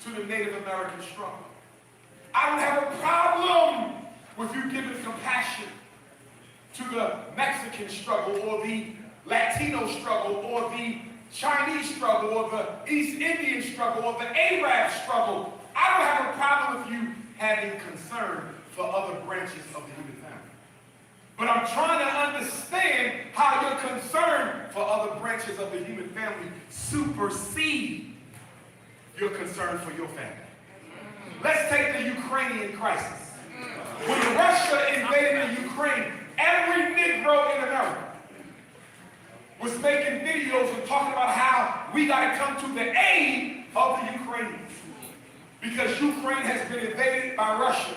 to the Native American struggle. I don't have a problem with you giving compassion to the Mexican struggle or the Latino struggle or the Chinese struggle or the East Indian struggle or the Arab struggle. I don't have a problem with you having concern for other branches of the human family. But I'm trying to understand how your concern for other branches of the human family supersede your concern for your family. Let's take the Ukrainian crisis. When Russia invaded the Ukraine, every Negro in America was making videos and talking about how we got to come to the aid of the Ukrainians because Ukraine has been invaded by Russia.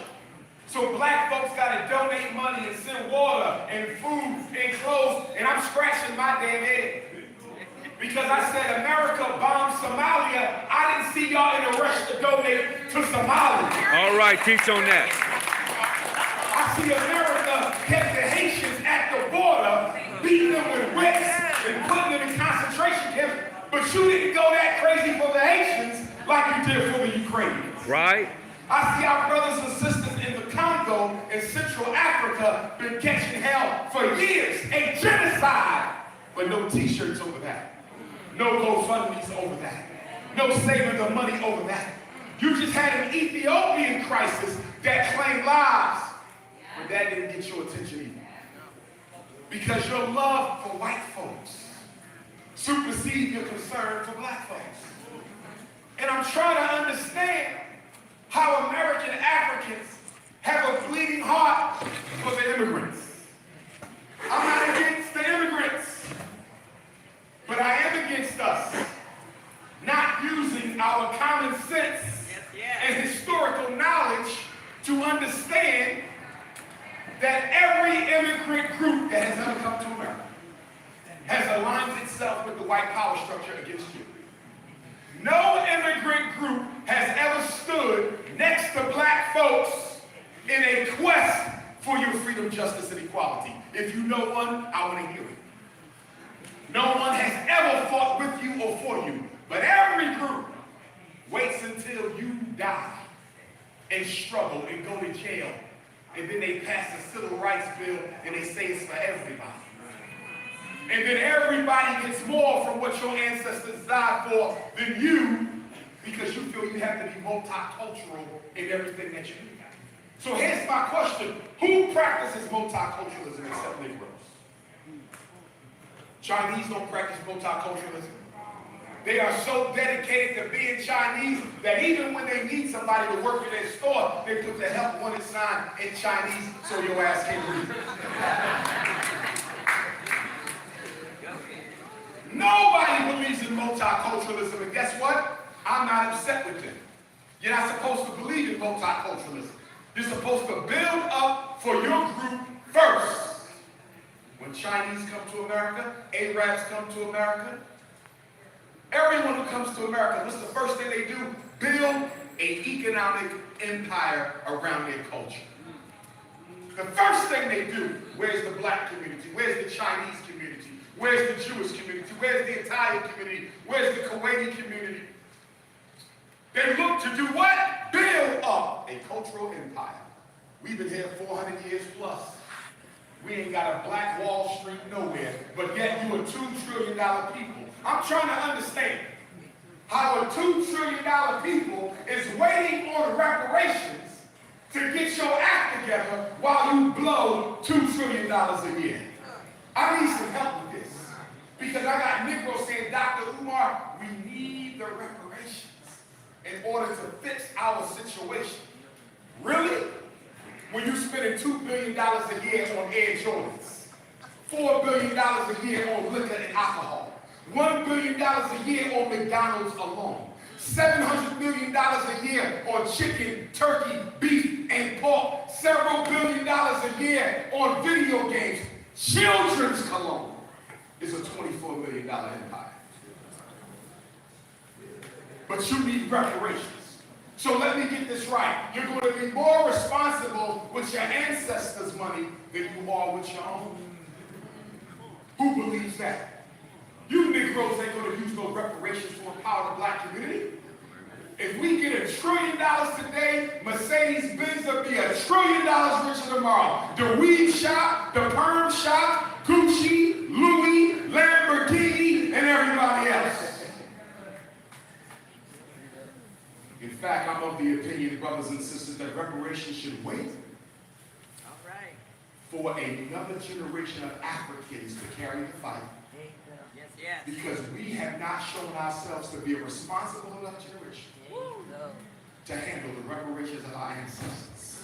So black folks got to donate money and send water and food and clothes, and I'm scratching my damn head. Because I said America bombed Somalia, I didn't see y'all in a rush to donate to Somalia. All right, teach on that. I see America kept the Haitians at the border, beating them with whips and putting them in concentration camps, but you didn't go that crazy for the Haitians like you did for the Ukrainians. Right. I see our brothers and sisters in the Congo and Central Africa been catching hell for years, a genocide, but no t-shirts over that. No GoFundMe's over that. No saving the money over that. You just had an Ethiopian crisis that claimed lives, but that didn't get your attention either. Because your love for white folks supersedes your concern for black folks. And I'm trying to understand how American Africans have a bleeding heart for the immigrants. I'm not against the immigrants. But I am against us not using our common sense and historical knowledge to understand that every immigrant group that has ever come to America has aligned itself with the white power structure against you. No immigrant group has ever stood next to black folks in a quest for your freedom, justice, and equality. If you know one, I want to hear it. No one has ever fought with you or for you, but every group waits until you die and struggle and go to jail, and then they pass a civil rights bill and they say it's for everybody. And then everybody gets more from what your ancestors died for than you because you feel you have to be multicultural in everything that you do. So here's my question. Who practices multiculturalism except Negroes? Chinese don't practice multiculturalism. They are so dedicated to being Chinese that even when they need somebody to work in their store, they put the help wanted sign in Chinese so your ass can't read it. Nobody believes in multiculturalism, and guess what? I'm not upset with them. You're not supposed to believe in multiculturalism. You're supposed to build up for your group first. When Chinese come to America, Arabs come to America, everyone who comes to America, what's the first thing they do? Build an economic empire around their culture. The first thing they do, where's the black community? Where's the Chinese community? Where's the Jewish community? Where's the Italian community? Where's the Kuwaiti community? They look to do what? Build up a cultural empire. We've been here 400 years plus. We ain't got a black Wall Street nowhere, but yet you a $2 trillion people. I'm trying to understand how a $2 trillion people is waiting on reparations to get your act together while you blow $2 trillion a year. I need some help with this because I got Negroes saying, Dr. Umar, we need the reparations in order to fix our situation. Really? When you're spending $2 billion a year on Air Jordans, $4 billion a year on liquor and alcohol, $1 billion a year on McDonald's alone, $700 million a year on chicken, turkey, beef, and pork, several billion dollars a year on video games. Children's cologne is a $24 million empire. But you need reparations. So let me get this right. You're going to be more responsible with your ancestors' money than you are with your own. Who believes that? You Negroes ain't going to use those reparations to empower the black community. If we get $1 trillion today, Mercedes-Benz will be $1 trillion richer tomorrow. The weed shop, the perm shop, Gucci, Louis, Lamborghini, and everybody else. In fact, I'm of the opinion, brothers and sisters, that reparations should wait for another generation of Africans to carry the fight. Yes. Because we have not shown ourselves to be a responsible enough generation to handle the reparations of our ancestors.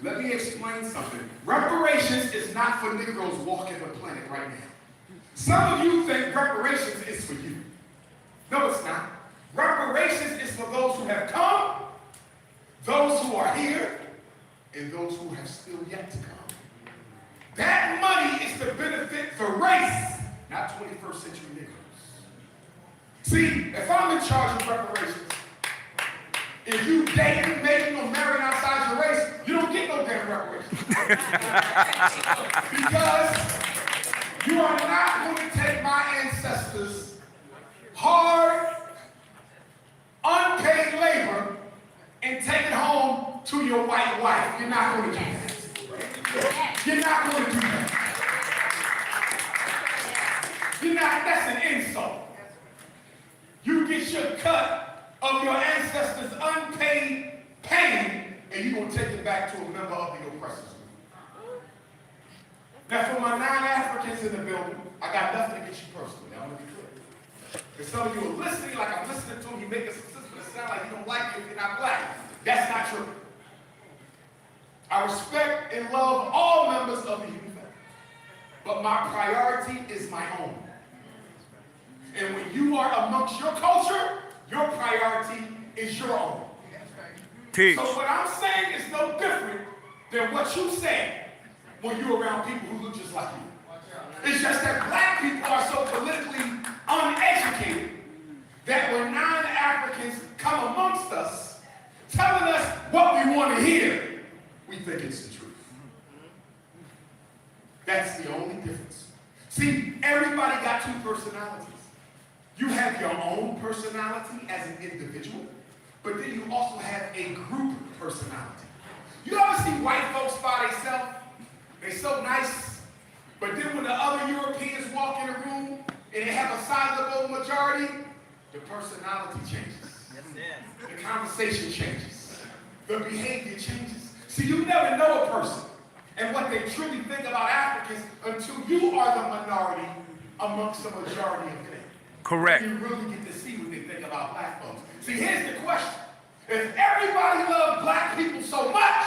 Let me explain something. Reparations is not for Negroes walking the planet right now. Some of you think reparations is for you. No, it's not. Reparations is for those who have come, those who are here, and those who have still yet to come. That money is to benefit the race, not 21st century Negroes. See, if I'm in charge of reparations, if you dating, making, or marrying outside your race, you don't get no damn reparations. Because you are not going to take my ancestors' hard, unpaid labor and take it home to your white wife. You're not going to do that. You're not going to do that. That's an insult. You get your cut of your ancestors' unpaid pain, and you're going to take it back to a member of the oppressors. Now, for my non-Africans in the building, I got nothing to get you personally. I want to be clear. Because some of you are listening like I'm listening to you, making some sense, but it sounds like you don't like it if you're not black. That's not true. I respect and love all members of the human family, but my priority is my own. And when you are amongst your culture, your priority is your own. Teach. So what I'm saying is no different than what you said when you're around people who look just like you. It's just that black people are so politically uneducated that when non-Africans come amongst us, telling us what we want to hear, we think it's the truth. That's the only difference. See, everybody got two personalities. You have your own personality as an individual, but then you also have a group personality. You ever see white folks by themselves? They're so nice, but then when the other Europeans walk in the room and they have a sizable majority, the personality changes. The conversation changes. The behavior changes. See, you never know a person and what they truly think about Africans until you are the minority amongst the majority of them. Correct. You really get to see what they think about black folks. See, here's the question. If everybody loved black people so much,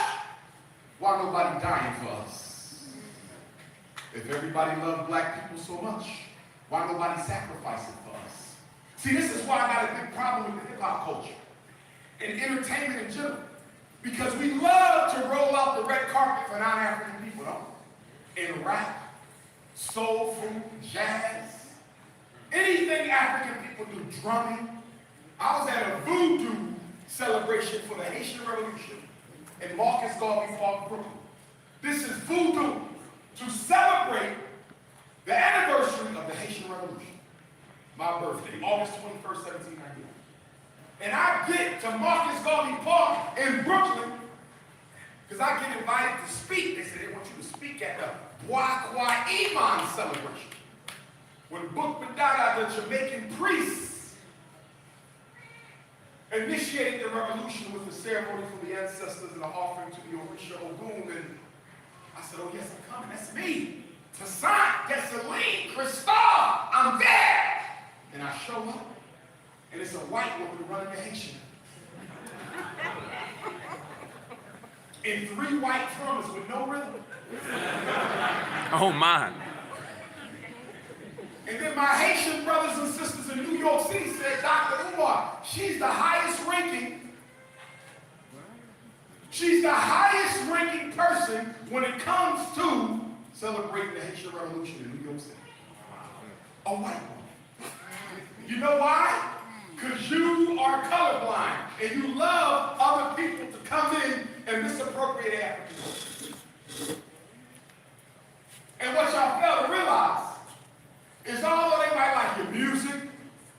why nobody dying for us? If everybody loved black people so much, why nobody sacrificing for us? See, this is why I got a big problem with the hip-hop culture and entertainment in general. Because we love to roll out the red carpet for non-African people, don't we? In rap, soul food, jazz, anything African people do, drumming. I was at a voodoo celebration for the Haitian Revolution in Marcus Garvey Park, Brooklyn. This is voodoo to celebrate the anniversary of the Haitian Revolution. My birthday, August 21st, 1791. And I get to Marcus Garvey Park in Brooklyn because I get invited to speak. They said they want you to speak at the Bois Iman celebration. When Book Badada, the Jamaican priests, initiated the revolution with the ceremony for the ancestors and the offering to the Orisha Ogun, and I said, oh yes, I'm coming, that's me. Toussaint, Dessalines, Christophe, I'm there. And I show up, and it's a white woman running the Haitian. And 3 white drummers with no rhythm. Oh my. And then my Haitian brothers and sisters in New York City said, Dr. Umar, she's the highest ranking person when it comes to celebrating the Haitian Revolution in New York City. A white woman. You know why? Because you are colorblind and you love other people to come in and misappropriate African. And what y'all fail to realize is although they might like your music,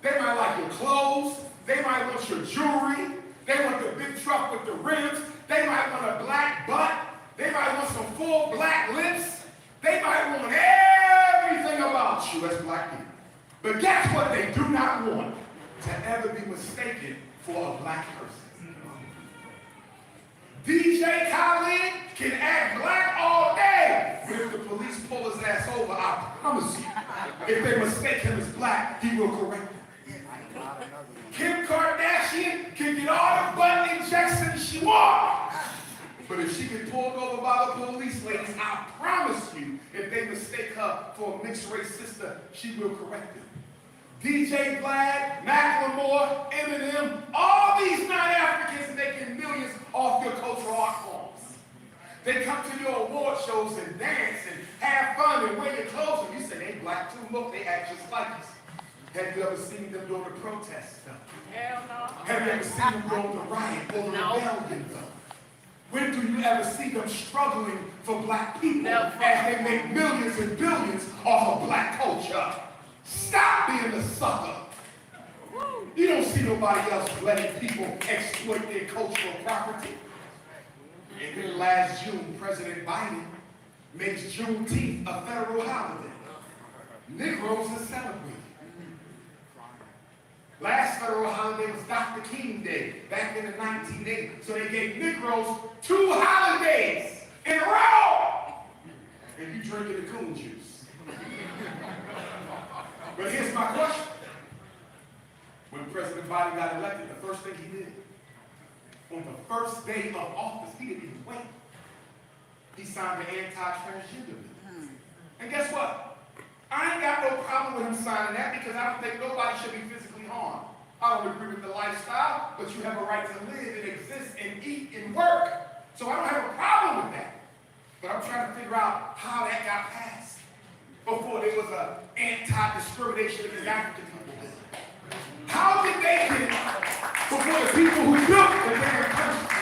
they might like your clothes, they might want want your jewelry. They want the big truck with the rims. They might want a black butt. They might want some full black lips. They might want everything about you as black people. But guess what they do not want? To ever be mistaken for a black person. DJ Khaled can act black all day, but if the police pull his ass over, I promise you, if they mistake him as black, he will correct them. Kim Kardashian can get all the butt injections she wants, but if she get pulled over by the police ladies, I promise you, if they mistake her for a mixed race sister, she will correct them. DJ Vlad, Macklemore, Eminem, all these non-Africans making millions off your cultural art forms. They come to your award shows and dance and have fun and wear your clothes, and you say they black too. Look, they act just like us. Have you ever seen them during the protest stuff? Hell no. Have you ever seen them during the riot or the rebellion though? When do you ever see them struggling for black people as they make millions and billions off of black culture? Stop being a sucker. You don't see nobody else letting people exploit their cultural property. And then last June, President Biden makes Juneteenth a federal holiday. Negroes are celebrating. Last federal holiday was Dr. King Day, back in the 1980s. So they gave Negroes 2 holidays in a row. And you drinking the coon juice. But here's my question. When President Biden got elected, the first thing he did, on the first day of office, he didn't even wait. He signed the anti-transgender bill. And guess what? I ain't got no problem with him signing that because I don't think nobody should be physically harmed. I don't agree with the lifestyle, but you have a right to live and exist and eat and work. So I don't have a problem with that. But I'm trying to figure out how that got passed before there was an anti-discrimination against African people. How did they get it before the people who built the damn country?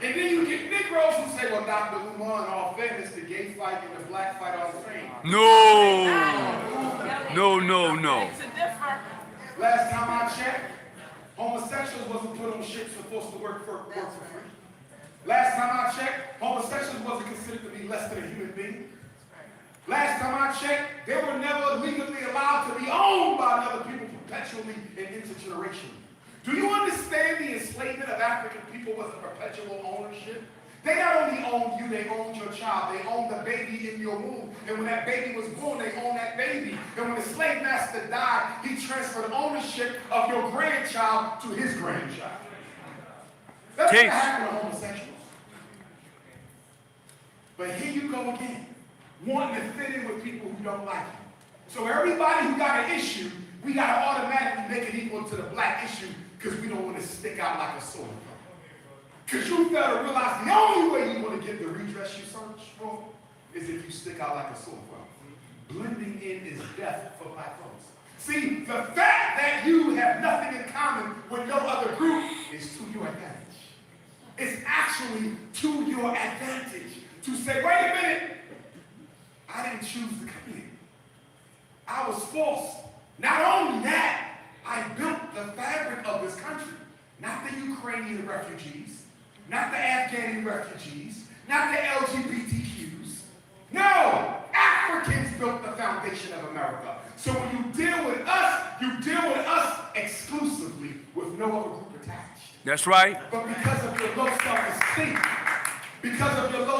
And then you get Negroes who say, well, Dr. Umar, in all fairness, the gay fight and the black fight are the same. No. No. Last time I checked, homosexuals wasn't put on ships and forced to work for free. Last time I checked, homosexuals wasn't considered to be less than a human being. Last time I checked, they were never legally allowed to be owned by other people perpetually and intergenerationally. Do you understand the enslavement of African people was a perpetual ownership? They not only owned you, they owned your child. They owned the baby in your womb. And when that baby was born, they owned that baby. And when the slave master died, he transferred ownership of your grandchild to his grandchild. That's what happened to homosexuals. But here you go again, wanting to fit in with people who don't like you. So everybody who got an issue, we got to automatically make it equal to the black issue because we don't want to stick out like a sore thumb. Because you fail to realize the only way you want to get the redress you search for is if you stick out like a sore thumb. Blending in is death for black folks. See, the fact that you have nothing in common with no other group is to your advantage. It's actually to your advantage to say, wait a minute, I didn't choose to come here. I was forced. Not only that, I built the fabric of this country. Not the Ukrainian refugees, not the Afghani refugees, not the LGBTQs. No, Africans built the foundation of America. So when you deal with us exclusively with no other group attached. That's right. But because of your low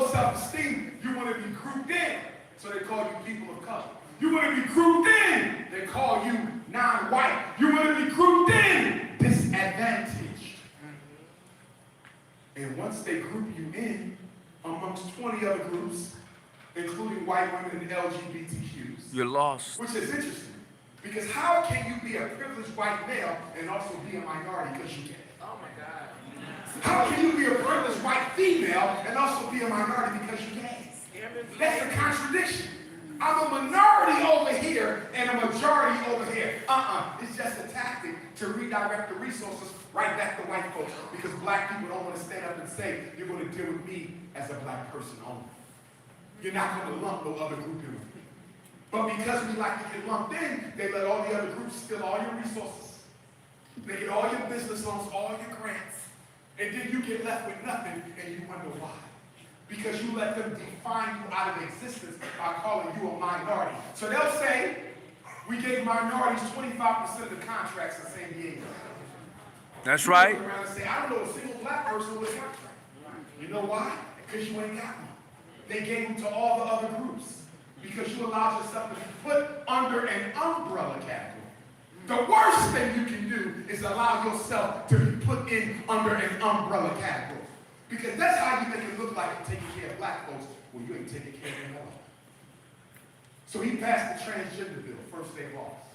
self-esteem, you want to be grouped in. So they call you people of color. You want to be grouped in. They call you non-white. You want to be grouped in. Disadvantaged. And once they group you in amongst 20 other groups, including white women and LGBTQs. You're lost. Which is interesting. Because how can you be a privileged white male and also be a minority because you can? Oh my God. How can you be a privileged white female and also be a minority because you can? That's a contradiction. I'm a minority over here and a majority over here. It's just a tactic to redirect the resources right back to white folks because black people don't want to stand up and say, you're going to deal with me as a black person only. You're not going to lump no other group in with me. But because we like to get lumped in, they let all the other groups steal all your resources. They get all your business loans, all your grants, and then you get left with nothing, and you wonder why. Because you let them define you out of existence by calling you a minority. So they'll say, we gave minorities 25% of the contracts in San Diego. That's You right. turn around and say, I don't know a single black person with a contract. You know why? Because you ain't got one. They gave them to all the other groups. Because you allowed yourself to be put under an umbrella category. The worst thing you can do is allow yourself to be put in under an umbrella category. Because that's how you make it look like you're taking care of black folks when you ain't taking care of them at all. So he passed the transgender bill, first day of office.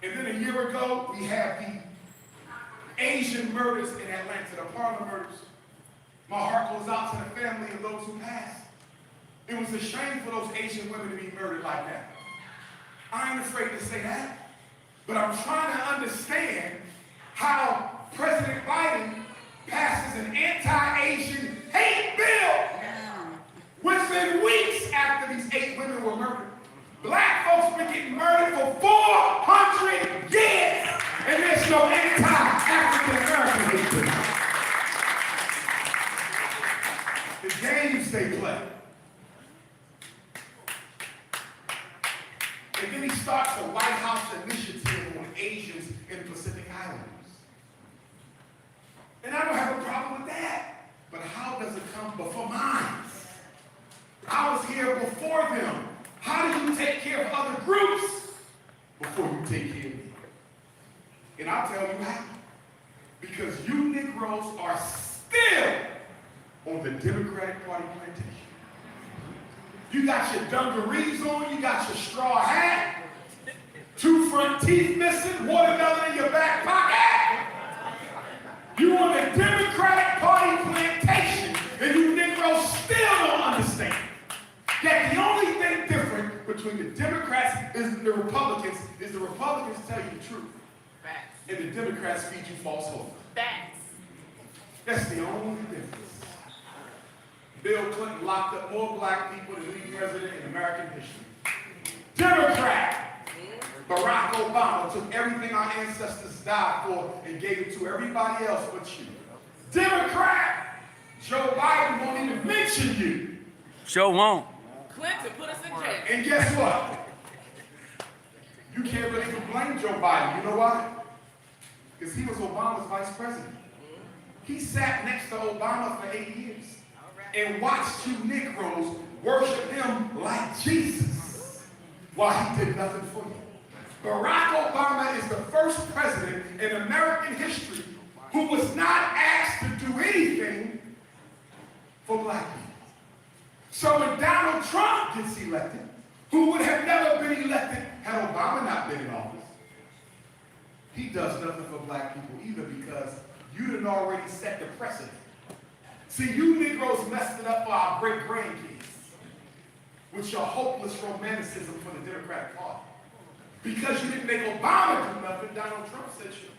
And then a year ago, we have the Asian murders in Atlanta, the Parlor murders. My heart goes out to the family of those who passed. It was a shame for those Asian women to be murdered like that. I ain't afraid to say that. But I'm trying to understand how President Biden passes an anti-Asian hate bill within weeks after these 8 women were murdered. Black folks been getting murdered for 400 years, and there's no anti-African American hate bill. The games they play. And then he starts a White House initiative on Asians in the Pacific Islanders. And I don't have a problem with that. But how does it come before mine? I was here before them. How do you take care of other groups before you take care of me? And I'll tell you how. Because you Negroes are still on the Democratic Party plantation. You got your dungarees on, you got your straw hat, 2 front teeth missing, watermelon in your back pocket. You on the Democratic Party plantation, and you Negroes still don't understand that the only thing different between the Democrats and the Republicans is the Republicans tell you the truth. Facts. And the Democrats feed you false hope. Facts. That's the only difference. Bill Clinton locked up more black people than any president in American history. Democrat! Barack Obama took everything our ancestors died for and gave it to everybody else but you. Democrat! Joe Biden won't even mention you. Sure won't. Clinton put us in jail. And guess what? You can't really blame Joe Biden. You know why? Because he was Obama's vice president. He sat next to Obama for 8 years and watched you Negroes worship him like Jesus while he did nothing for you. Barack Obama is the first president in American history who was not asked to do anything for black people. So when Donald Trump gets elected, who would have never been elected had Obama not been in office, he does nothing for black people either because you done already set the precedent. See, you Negroes messed it up for our great-grandkids with your hopeless romanticism for the Democratic Party. Because you didn't make Obama do nothing, Donald Trump said, "Sure,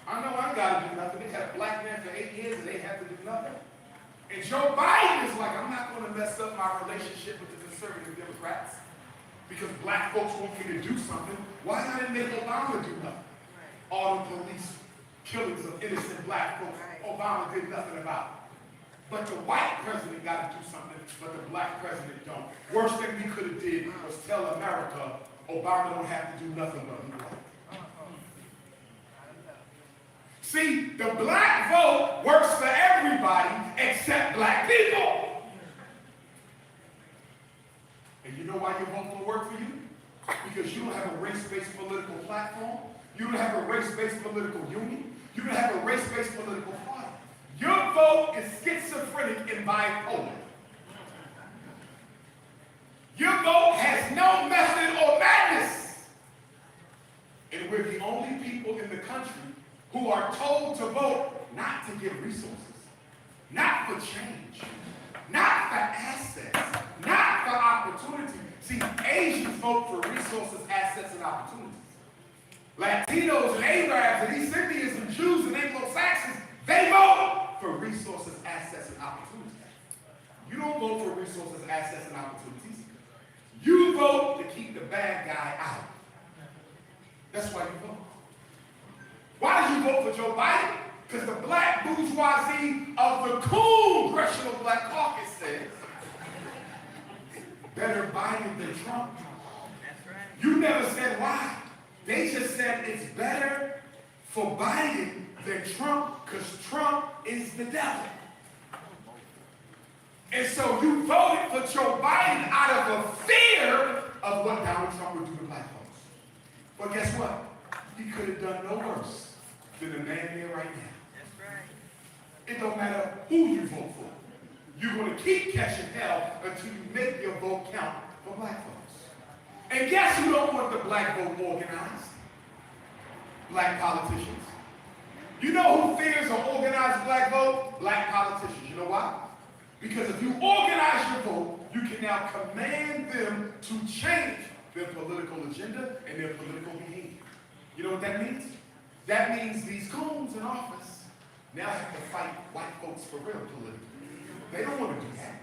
I know I gotta do nothing." They had a black man for 8 years and they had to do nothing. And Joe Biden is like, I'm not gonna mess up my relationship with the conservative Democrats because black folks want me to do something. Why not make Obama do nothing? All the police killings of innocent black folks, Obama did nothing about it. But the white president got to do something, but the black president don't. Worst thing we could have did was tell America, Obama don't have to do nothing but be white. See, the black vote works for everybody except black people. And you know why your vote will work for you? Because you don't have a race-based political platform. You don't have a race-based political union. You don't have a race-based political party. Your vote is schizophrenic and bipolar. Your vote has no method or madness. And we're the only people in the country who are told to vote not to get resources, not for change, not for assets, not for opportunity. See, Asians vote for resources, assets, and opportunities. Latinos and Arabs and East Indians and Jews and Anglo-Saxons, they vote for resources, assets, and opportunities. You don't vote for resources, assets, and opportunities. You vote to keep the bad guy out. That's why you vote. Why did you vote for Joe Biden? Because the black bourgeoisie of the Congressional Black Caucus says, better Biden than Trump. You never said why. They just said it's better for Biden than Trump because Trump is the devil. And so you voted for Joe Biden out of a fear of what Donald Trump would do to black folks. But guess what? He could have done no worse than the man there right now. That's right. It don't matter who you vote for. You're going to keep catching hell until you make your vote count for black folks. And guess who don't want the black vote organized? Black politicians. You know who fears an organized black vote? Black politicians. You know why? Because if you organize your vote, you can now command them to change their political agenda and their political behavior. You know what that means? That means these goons in office now have to fight white folks for real politically. They don't want to do that.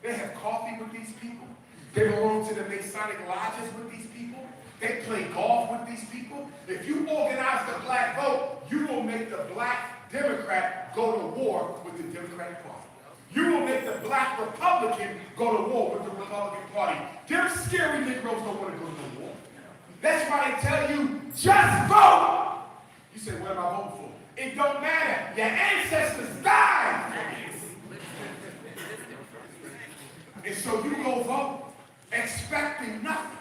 They have coffee with these people. They belong to the Masonic lodges with these people. They play golf with these people. If you organize the black vote, you will make the black Democrat go to war with the Democratic Party. You will make the black Republican go to war with the Republican Party. Them scary Negroes don't want to go to war. That's why they tell you, just vote. You say, what am I voting for? It don't matter. Your ancestors died. And so you go vote expecting nothing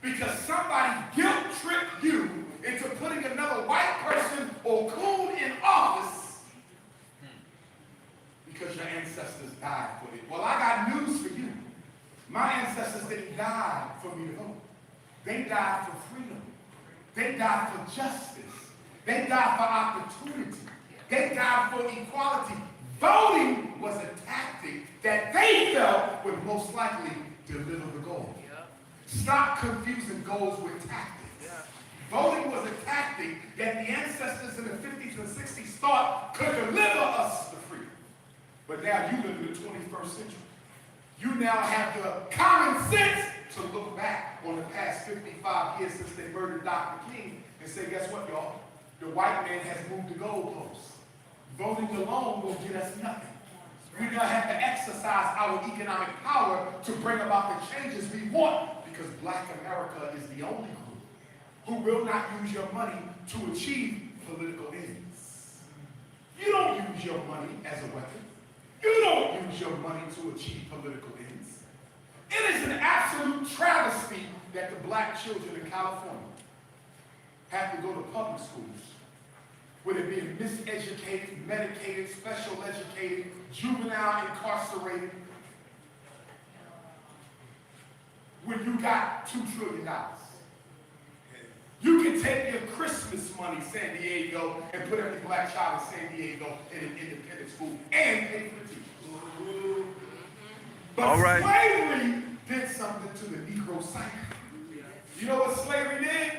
because somebody guilt-tripped you into putting another white person or coon in office because your ancestors died for it. Well, I got news for you. My ancestors didn't die for me to vote. They died for freedom. They died for justice. They died for opportunity. They died for equality. Voting was a tactic that they felt would most likely deliver the goal. Stop confusing goals with tactics. Voting was a tactic that the ancestors in the 50s and 60s thought could deliver us the freedom. But now you live in the 21st century. You now have the common sense to look back on the past 55 years since they murdered Dr. King and say, guess what, y'all? The white man has moved the goalposts. Voting alone will get us nothing. We now have to exercise our economic power to bring about the changes we want because black America is the only group who will not use your money to achieve political ends. You don't use your money as a weapon. You don't use your money to achieve political ends. It is an absolute travesty that the black children in California have to go to public schools where they're being miseducated, medicated, special educated, juvenile incarcerated, when you got $2 trillion. You can take your Christmas money, San Diego, and put every black child in San Diego in an independent school and pay for the teachers. But all right, slavery did something to the Negro psyche. You know what slavery did?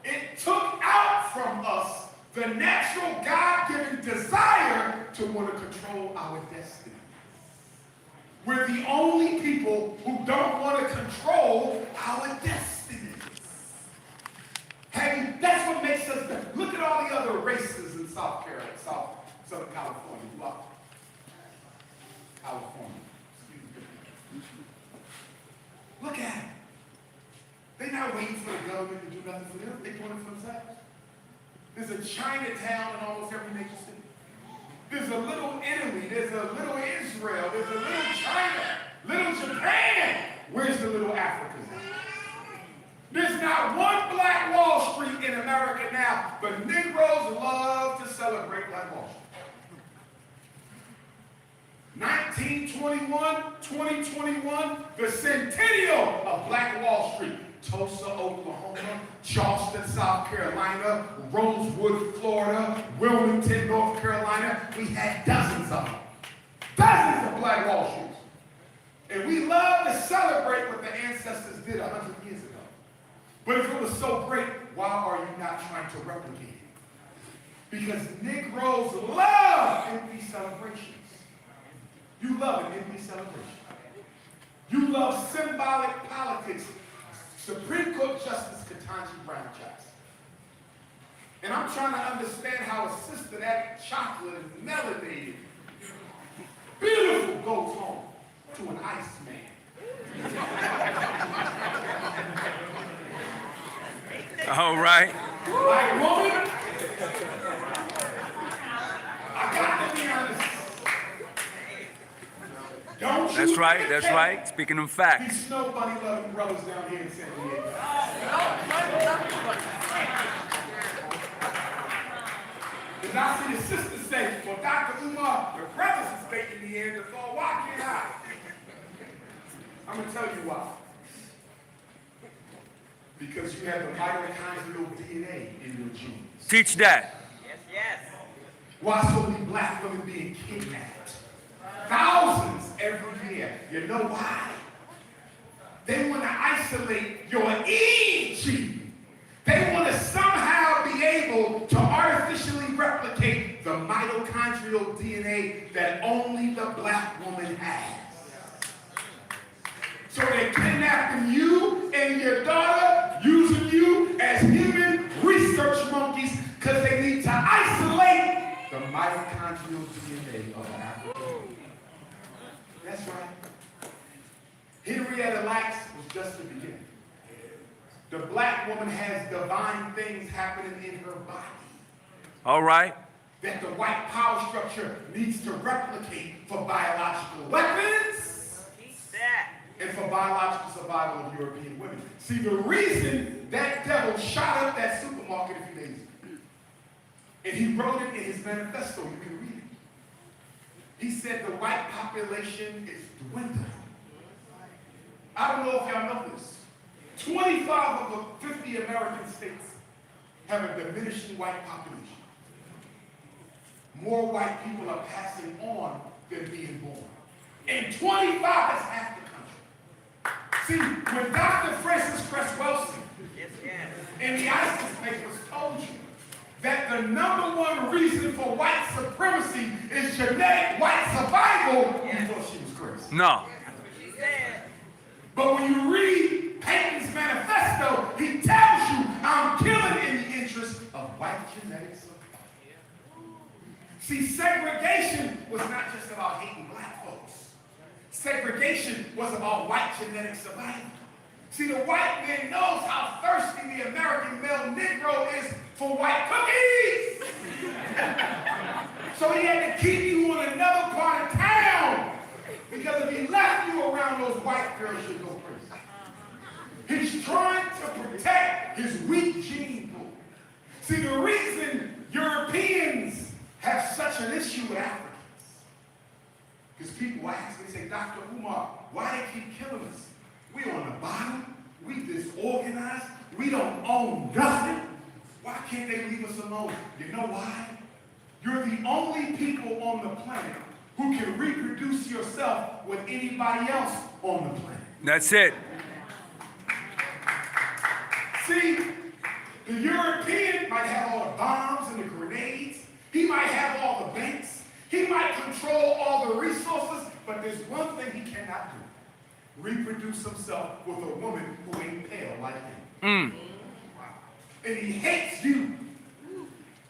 It took out from us the natural God-given desire to want to control our destiny. We're the only people who don't want to control our destinies. Hey, that's what makes us, look at all the other races in Southern California. Well, California. Look at it. They're not waiting for the government to do nothing for them. They're doing it for themselves. There's a Chinatown in almost every major city. There's a little Italy. There's a little Israel. There's a little China. Little Japan. Where's the little Africa? There's not one Black Wall Street in America now, but Negroes love to celebrate Black Wall Street. 1921, 2021, the centennial of Black Wall Street. Tulsa, Oklahoma, Charleston, South Carolina, Rosewood, Florida, Wilmington, North Carolina. We had dozens of them. Dozens of Black Wall Streets. And we love to celebrate what the ancestors did 100 years ago. But if it was so great, why are you not trying to replicate it? Because Negroes love empty celebrations. You love an empty celebration. You love symbolic politics. Supreme Court Justice Ketanji Brown Jackson And I'm trying to understand how a sister that chocolate is melanated, beautiful, goes home to an ice man. All right. Like, woman, I got to be honest. Don't you That's right. That's care. right. Speaking of facts. These snow bunny loving brothers down here in San Diego. Because I see the sisters say, well, Dr. Umar, your brothers is making the end, so why can't I? I'm going to tell you why. Because you have the mitochondrial DNA in your genes. Teach that. Yes, yes. Why so many black women being kidnapped? Thousands every year. You know why? They want to isolate your E gene. They want to somehow be able to artificially replicate the mitochondrial DNA that only the black woman has. So they're kidnapping you and your daughter, using you as human research monkeys because they need to isolate the mitochondrial DNA of Africa. That's right. Henrietta Lacks was just the beginning. The black woman has divine things happening in her body All right. that the white power structure needs to replicate for biological weapons Teach that. and for biological survival of European women. See, the reason that devil shot up that supermarket a few days ago, and he wrote it in his manifesto, you can read it. He said the white population is dwindling. I don't know if y'all know this. 25 of the 50 American states have a diminishing white population. More white people are passing on than being born. And 25 is half the country. See, when Dr. Francis Cress Wilson Yes, yes. in the ISIS papers told you that the number one reason for white supremacy is genetic white survival, you thought she was crazy. No. She said. But when you read Peyton's manifesto, he tells you, I'm killing in the interest of white genetic survival. See, segregation was not just about hating black folks. Segregation was about white genetic survival. See, the white man knows how thirsty the American male Negro is for white cookies. So he had to keep you on another part of town. Because if he left you around those white girls, you'd go crazy. He's trying to protect his weak gene pool. See, the reason Europeans have such an issue with Africans, because people ask me, say, Dr. Umar, why they keep killing us? We on the bottom, we disorganized, we don't own nothing. Why can't they leave us alone? You know why? You're the only people on the planet who can reproduce yourself with anybody else on the planet. That's it. See, the European might have all the bombs and the grenades. He might have all the banks. He might control all the resources, but there's one thing he cannot do. Reproduce himself with a woman who ain't pale like him. And he hates you.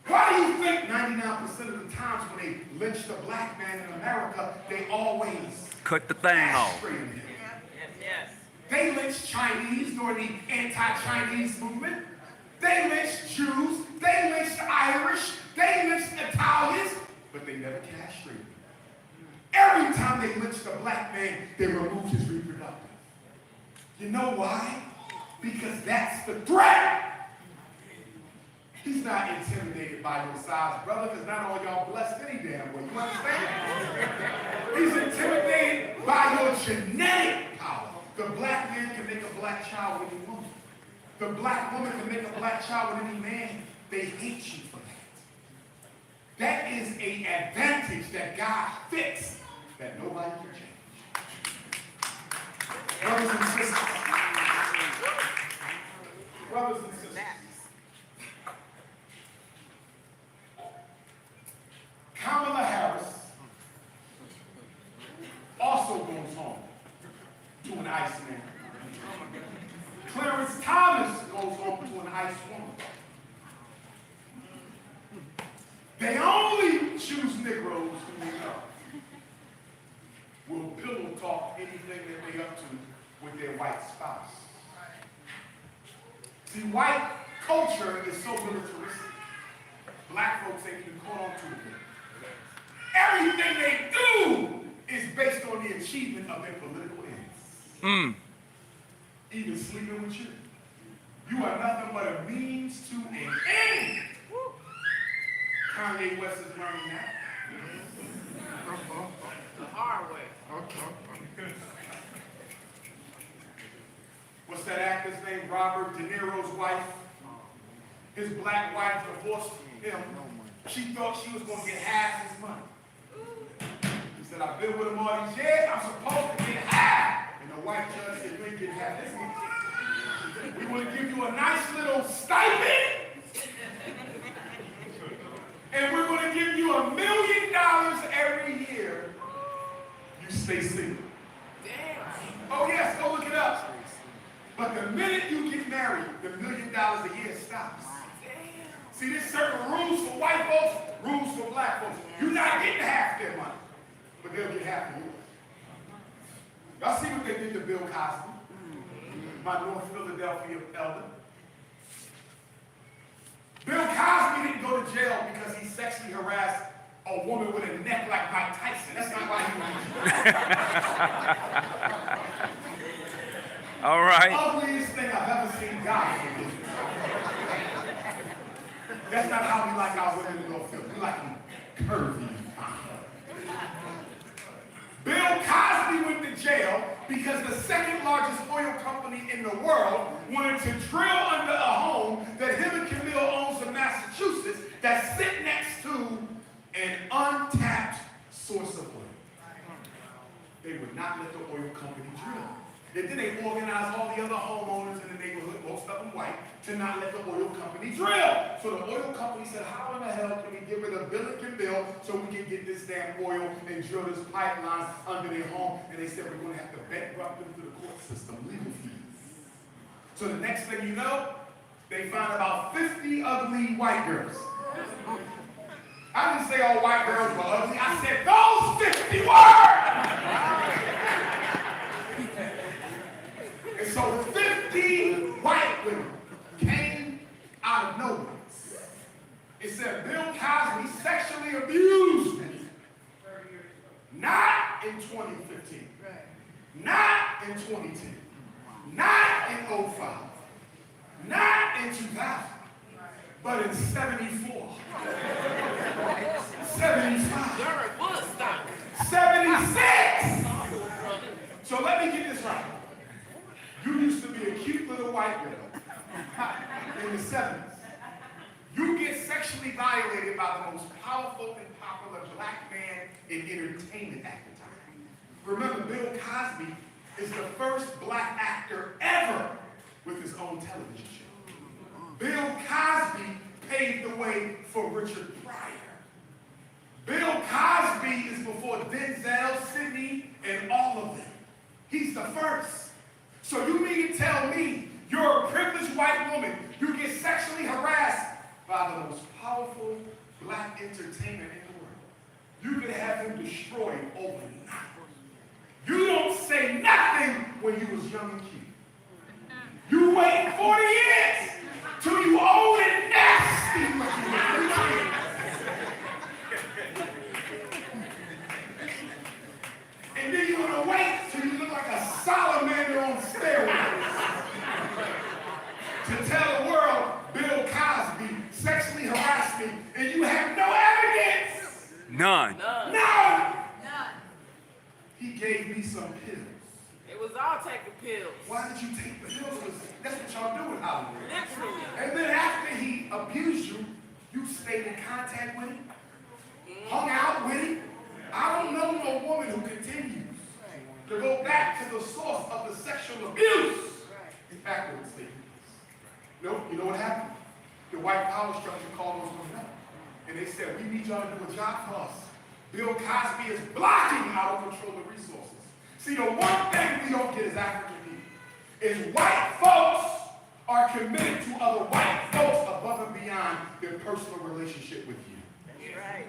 Why do you think 99% of the times when they lynch the black man in America, they always Cut the thing off. castrate him? Yes, yes. They lynched Chinese during the anti-Chinese movement. They lynched Jews. They lynched Irish. They lynched Italians. But they never castrated him. Every time they lynched a black man, they removed his reproductive. You know why? Because that's the threat. He's not intimidated by your size, brother, because not all y'all blessed any damn way. You understand? He's intimidated by your genetic power. The black man can make a black child with any woman. The black woman can make a black child with any man. They hate you for that. That is an advantage that God fixed that nobody can change. Brothers and sisters. Brothers and sisters. Kamala Harris also goes home to an Iceman. Clarence Thomas goes home to an ice woman. See, white culture is so militaristic. Black folks ain't even caught on to it. Everything they do is based on the achievement of their political ends. Even sleeping with you. You are nothing but a means to an end. Kanye West is learning that. The hard way. What's that actor's name? Robert De Niro's wife. His black wife divorced him. She thought she was going to get half his money. He said, I've been with him all these years. I'm supposed to get half. And the white judge said, you ain't getting half this money. We want to give you a nice little stipend. And we're going to give you $1 million every year. You stay single. Oh yes, go look it up. But the minute you get married, the $1 million a year stops. See, there's certain rules for white folks, rules for black folks. You're not getting half their money, but they'll get half of yours. Y'all see what they did to Bill Cosby, my North Philadelphia elder? Bill Cosby didn't go to jail because he sexually harassed a woman with a neck like Mike Tyson. That's not why he went to jail. All right. Ugliest thing I've ever seen, God forgive me. That's not how we like our women to go feel. We like them curvy. Bill Cosby went to jail because the second largest oil company in the world wanted to drill under a home that him and Camille owns in Massachusetts that's sit next to an untapped source of oil. They would not let the oil company drill. And then they organized all the other homeowners in the neighborhood, most of them white, to not let the oil company drill. So the oil company said, how in the hell can we get rid of Billiken Bill so we can get this damn oil and drill this pipeline under their home? And they said, we're going to have to bankrupt them through the court system, legal fees. So the next thing you know, they found about 50 ugly white girls. I didn't say all white girls were ugly. I said those 50 were! And so 50 white women came out of nowhere. It said Bill Cosby sexually abused me. Not in 2015. Not in 2010. Not in 2005. Not in 2000. But in 74. 75. During Woodstock. 76. So let me get this right. You used to be a cute little white girl in the 70s. You get sexually violated by the most powerful and popular black man in entertainment at the time. Remember, Bill Cosby is the first black actor ever with his own television show. Bill Cosby paved the way for Richard Pryor. Bill Cosby is before Denzel, Sidney, and all of them. He's the first. So you mean to tell me you're a privileged white woman, you get sexually harassed by the most powerful black entertainer in the world. You could have him destroyed overnight. You don't say nothing when you was young and cute. You wait 40 years till you old and nasty looking. And then you're gonna wait till you look like a salamander on steroids to tell the world Bill Cosby sexually harassed me, and you have no evidence. None. None. He gave me some pills. It was all taking pills. Why did you take the pills? That's what y'all do in Hollywood. Literally. And then after he abused you, you stayed in contact with him, hung out with him. I don't know no woman who continues to go back to the source of the sexual abuse backwards. No, you know what happened? The white power structure called those women up. And they said, we need y'all to do a job for us. Bill Cosby is blocking our control of resources. See, the one thing we don't get as African people is white folks are committed to other white folks above and beyond their personal relationship with you. That's right.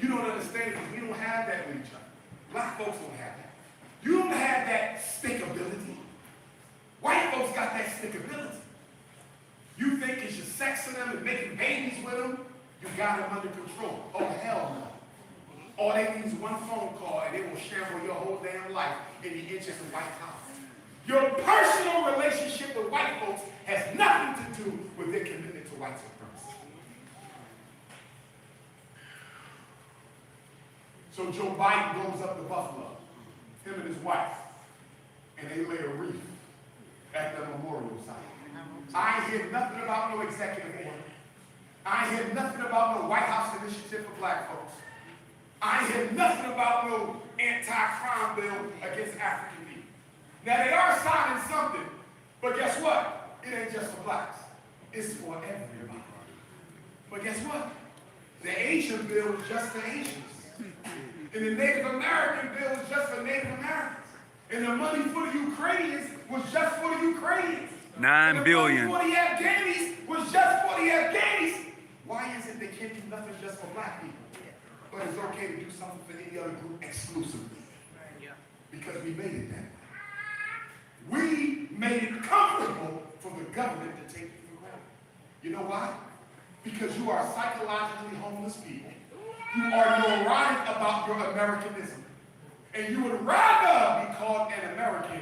You don't understand it because we don't have that with each other. Black folks don't have that. You don't have that stickability. White folks got that stickability. them and making babies with them, you got them under control. Oh, hell no. All they need is one phone call and it will shamble your whole damn life in the inches of White House. Your personal relationship with white folks has nothing to do with their commitment to white supremacy. So Joe Biden goes up to Buffalo, him and his wife, and they lay a wreath at the memorial site. I ain't hear nothing about no executive order. I ain't hear nothing about no White House initiative for black folks. I ain't hear nothing about no anti-crime bill against African people. Now they are signing something, but guess what? It ain't just for blacks. It's for everybody. But guess what? The Asian bill is just for Asians. And the Native American bill is just for Native Americans. And the money for the Ukrainians was just for the Ukrainians. $9 billion. The money for the Afghanis was just for the Afghanis. Why is it they can't do nothing just for black people? But it's okay to do something for any other group exclusively. Because we made it that way. We made it comfortable for the government to take you for granted. You know why? Because you are psychologically homeless people. You are neurotic about your Americanism. And you would rather be called an American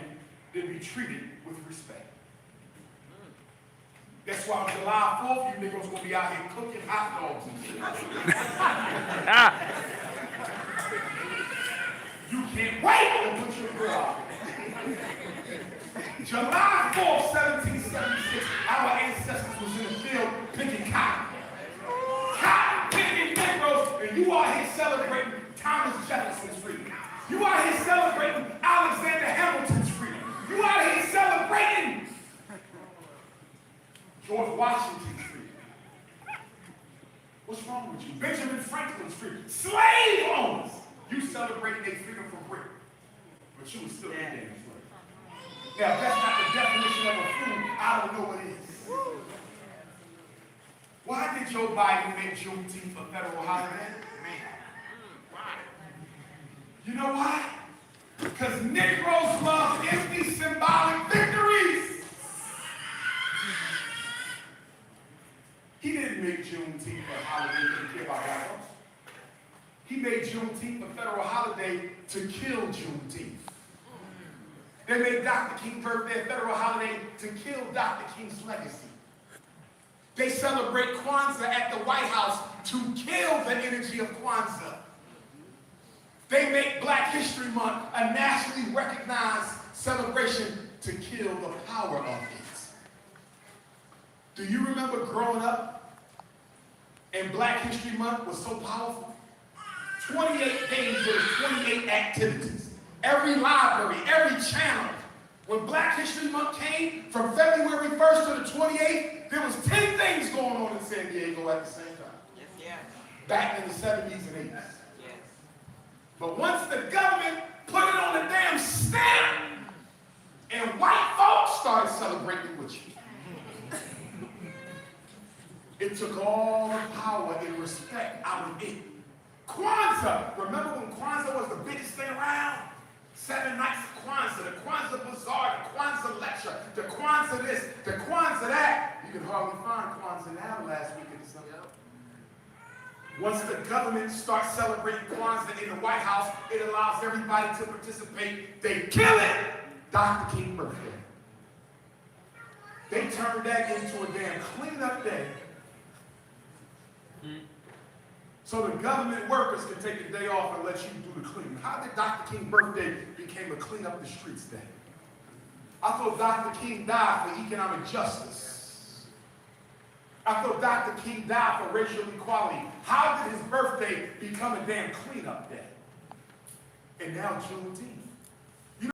than be treated with respect. That's why on July 4th, you niggas gonna be out here cooking hot dogs and shit. You can't wait to put your girl out. July 4th, 1776, our ancestors was in the field picking cotton. Cotton picking Negroes, and you are here celebrating Thomas Jefferson's freedom. You are here celebrating Alexander Hamilton's freedom. You are here celebrating George Washington's freedom. What's wrong with you? Benjamin Franklin's freedom. Slave owners! You celebrating their freedom from Britain. But you were still in damn slave. Now, if that's not the definition of a fool, I don't know what is. Why did Joe Biden make Juneteenth a federal holiday? You know why? Because Negroes love empty symbolic victories. He didn't make Juneteenth a holiday to care about black folks. He made Juneteenth a federal holiday to kill Juneteenth. They made Dr. King's birthday a federal holiday to kill Dr. King's legacy. They celebrate Kwanzaa at the White House to kill the energy of Kwanzaa. They make Black History Month a nationally recognized celebration to kill the power of it. Do you remember growing up and Black History Month was so powerful? 28 days, there was 28 activities. Every library, every channel. When Black History Month came, from February 1st to the 28th, there was 10 things going on in San Diego at the same time. Yes. Back in the 70s and 80s. Yes. But once the government put it on a damn stamp, and white folks started celebrating with you, it took all the power and respect out of it. Kwanzaa, remember when Kwanzaa was the biggest thing around? 7 nights of Kwanzaa, the Kwanzaa Bazaar, the Kwanzaa lecture, the Kwanzaa this, the Kwanzaa that. You can hardly find Kwanzaa now last week in December. Once the government starts celebrating Kwanzaa in the White House, it allows everybody to participate. They kill it. Dr. King's birthday. They turned that into a damn cleanup day. So the government workers can take a day off and let you do the cleaning. How did Dr. King's birthday become a clean up the streets day? I thought Dr. King died for economic justice. I thought Dr. King died for racial equality. How did his birthday become a damn cleanup day? And now Juneteenth.